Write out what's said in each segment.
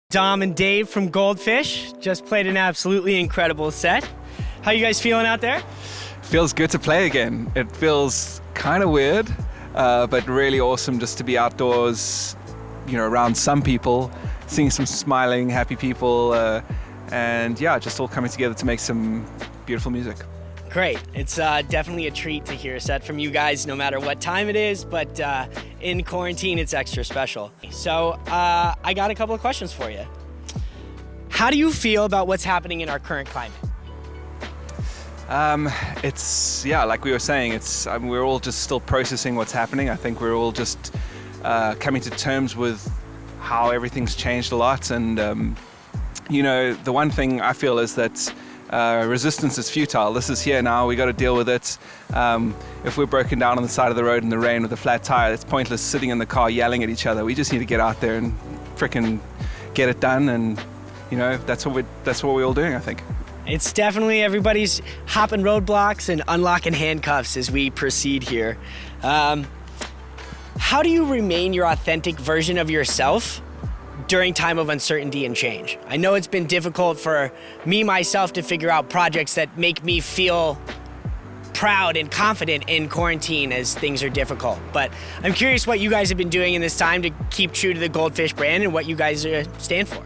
Dom and Dave from GoldFish just played an absolutely incredible set. How you guys feeling out there? Feels good to play again. It feels kind of weird, but really awesome just to be outdoors, around some people, seeing some smiling, happy people, and yeah, just all coming together to make some beautiful music. Great. It's definitely a treat to hear a set from you guys, no matter what time it is, but in quarantine, it's extra special. So I got a couple of questions for you. How do you feel about what's happening in our current climate? Like we were saying, we're all just still processing what's happening. I think we're all just coming to terms with how everything's changed a lot. And, the one thing I feel is that resistance is futile. This is here now. We got to deal with it. If we're broken down on the side of the road in the rain with a flat tire, it's pointless sitting in the car yelling at each other. We just need to get out there and frickin' get it done. And that's what we're all doing, I think. It's definitely everybody's hopping roadblocks and unlocking handcuffs as we proceed here. How do you remain your authentic version of yourself during time of uncertainty and change? I know it's been difficult for me, myself, to figure out projects that make me feel proud and confident in quarantine as things are difficult. But I'm curious what you guys have been doing in this time to keep true to the GoldFish brand and what you guys stand for.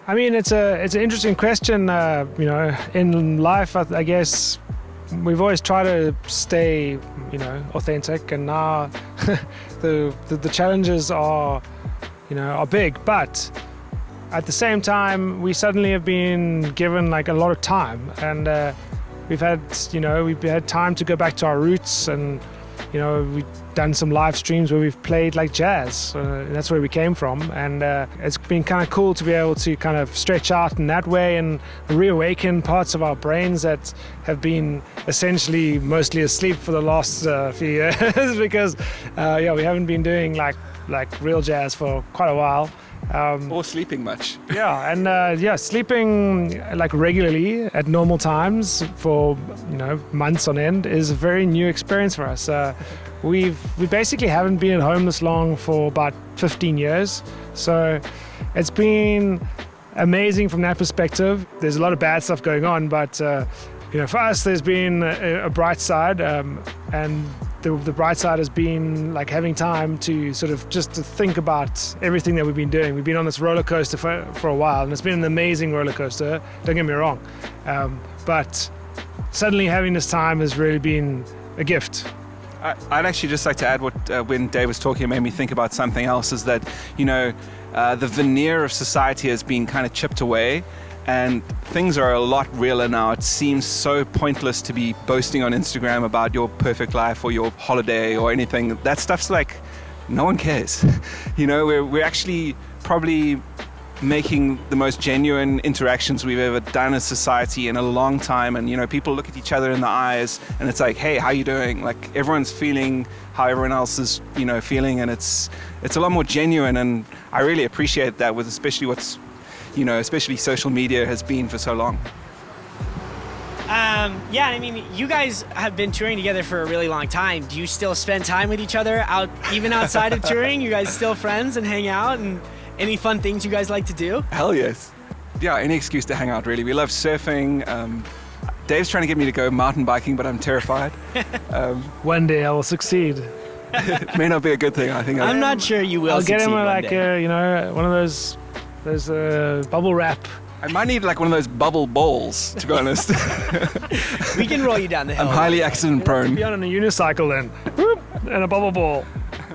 I mean, it's an interesting question. In life, I guess we've always tried to stay, authentic, and now the challenges are big. But at the same time, we suddenly have been given a lot of time, and we've had time to go back to our roots, and we've done some live streams where we've played jazz. That's where we came from, and it's been kind of cool to be able to kind of stretch out in that way and reawaken parts of our brains that have been essentially mostly asleep for the last few years because we haven't been doing like real jazz for quite a while. Or sleeping much. Yeah, and sleeping regularly at normal times for months on end is a very new experience for us. We basically haven't been at home this long for about 15 years, so it's been amazing from that perspective. There's a lot of bad stuff going on, but for us, there's been a bright side, and the bright side has been having time to sort of just to think about everything that we've been doing. We've been on this roller coaster for a while, and it's been an amazing roller coaster, don't get me wrong. But suddenly having this time has really been a gift. I'd actually just like to add when Dave was talking, it made me think about something else, is that, the veneer of society has been kind of chipped away, and things are a lot realer now. It seems so pointless to be boasting on Instagram about your perfect life or your holiday or anything. That stuff's no one cares. We're actually probably making the most genuine interactions we've ever done as society in a long time, and people look at each other in the eyes and it's hey, how you doing? Everyone's feeling how everyone else is feeling, and it's a lot more genuine, and I really appreciate that, with especially especially social media has been for so long. You guys have been touring together for a really long time. Do you still spend time with each other even outside of touring? You guys still friends and hang out, and any fun things you guys like to do? Hell yes. Yeah, any excuse to hang out, really. We love surfing. Dave's trying to get me to go mountain biking, but I'm terrified. One day I will succeed. It may not be a good thing. I'm not sure you will. I'll get him one of those bubble wrap. I might need one of those bubble balls, to be honest. We can roll you down the hill. I'm highly accident prone. Be on a unicycle then, whoop, and a bubble ball.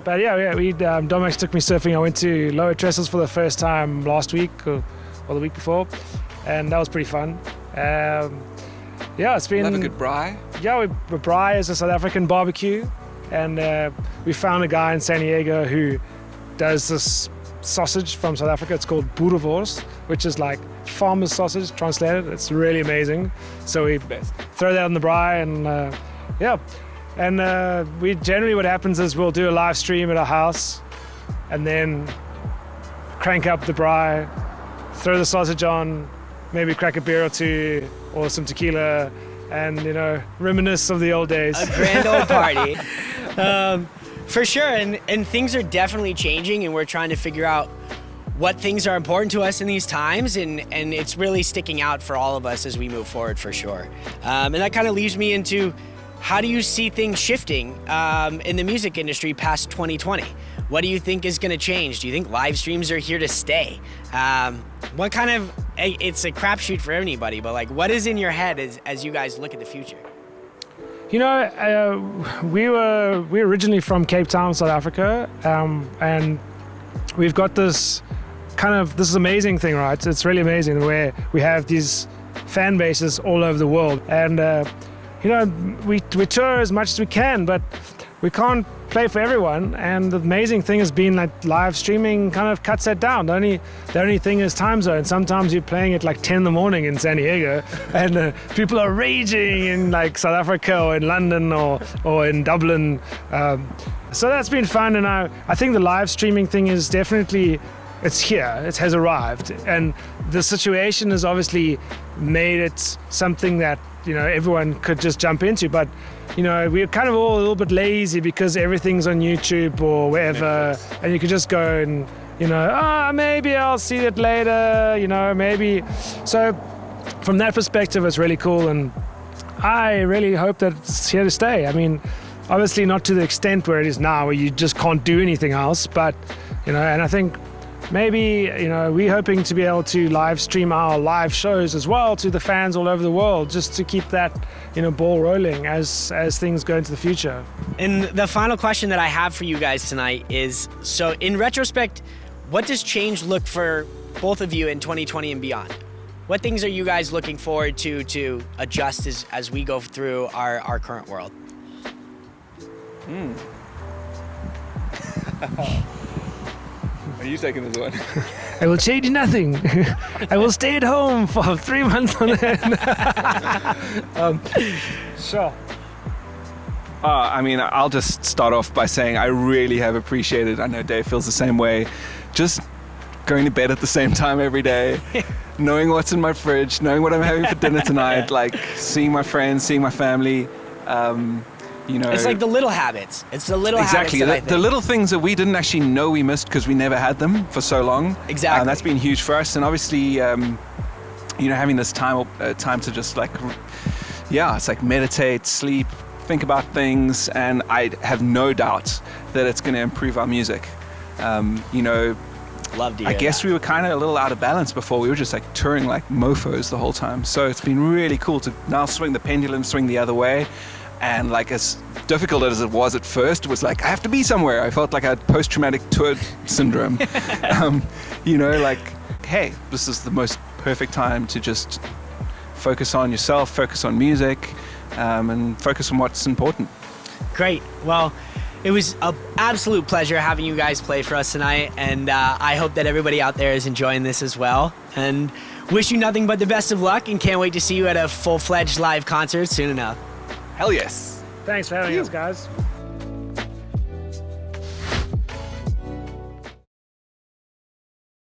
But Domex took me surfing. I went to Lower Trestles for the first time last week or the week before, and that was pretty fun. It's been. Love a good braai. Yeah, braai is a South African barbecue, and we found a guy in San Diego who does this sausage from South Africa. It's called boerewors, which is farmer's sausage translated. It's really amazing. So we throw that on the braai, and we generally, what happens is we'll do a live stream at our house, and then crank up the braai, throw the sausage on, maybe crack a beer or two or some tequila, and reminisce of the old days. A grand old party. For sure, and things are definitely changing, and we're trying to figure out what things are important to us in these times, and it's really sticking out for all of us as we move forward, for sure. And that kind of leads me into, how do you see things shifting in the music industry past 2020? What do you think is going to change? Do you think live streams are here to stay? What kind of, it's a crapshoot for anybody, but like, what is in your head as you guys look at the future? You know, we're originally from Cape Town, South Africa, and we've got this amazing thing, right? It's really amazing where we have these fan bases all over the world, and you know, we tour as much as we can, but we can't play for everyone. And the amazing thing has been like live streaming kind of cuts that down. The only thing is time zone. Sometimes you're playing at like 10 in the morning in San Diego, and people are raging in like South Africa or in London or in Dublin. So that's been fun, and I think the live streaming thing is definitely, it's here, it has arrived, and the situation has obviously made it something that, you know, everyone could just jump into. But you know, we're kind of all a little bit lazy because everything's on YouTube or wherever, and you could just go and, you know, maybe I'll see it later, you know, maybe. So from that perspective, it's really cool, and I really hope that it's here to stay. I mean, obviously not to the extent where it is now, where you just can't do anything else, but, you know, and I think maybe, you know, we're hoping to be able to live stream our live shows as well to the fans all over the world, just to keep that, you know, ball rolling as things go into the future. And the final question that I have for you guys tonight is, so in retrospect, what does change look for both of you in 2020 and beyond? What things are you guys looking forward to adjust as we go through our current world? Are you taking this one? I will change nothing. I will stay at home for 3 months on end. Sure. I mean, I'll just start off by saying I really have appreciated, I know Dave feels the same way, just going to bed at the same time every day, knowing what's in my fridge, knowing what I'm having for dinner tonight, like seeing my friends, seeing my family. You know, it's like the little habits. It's the little exactly habits. The little things that we didn't actually know we missed because we never had them for so long. Exactly. That's been huge for us, and obviously, you know, having this time to just like, it's like meditate, sleep, think about things, and I have no doubt that it's going to improve our music. You know, love to hear I guess that. we were kind of a little out of balance before. We were just like touring like mofos the whole time. So it's been really cool to now swing the pendulum, swing the other way. And like, as difficult as it was at first, it was like, I have to be somewhere. I felt like I had post-traumatic tour syndrome. You know, like, hey, this is the most perfect time to just focus on yourself, focus on music, and focus on what's important. Great. Well, it was an absolute pleasure having you guys play for us tonight, and I hope that everybody out there is enjoying this as well. And wish you nothing but the best of luck, and can't wait to see you at a full-fledged live concert soon enough. Hell yes. Thanks for having us, guys.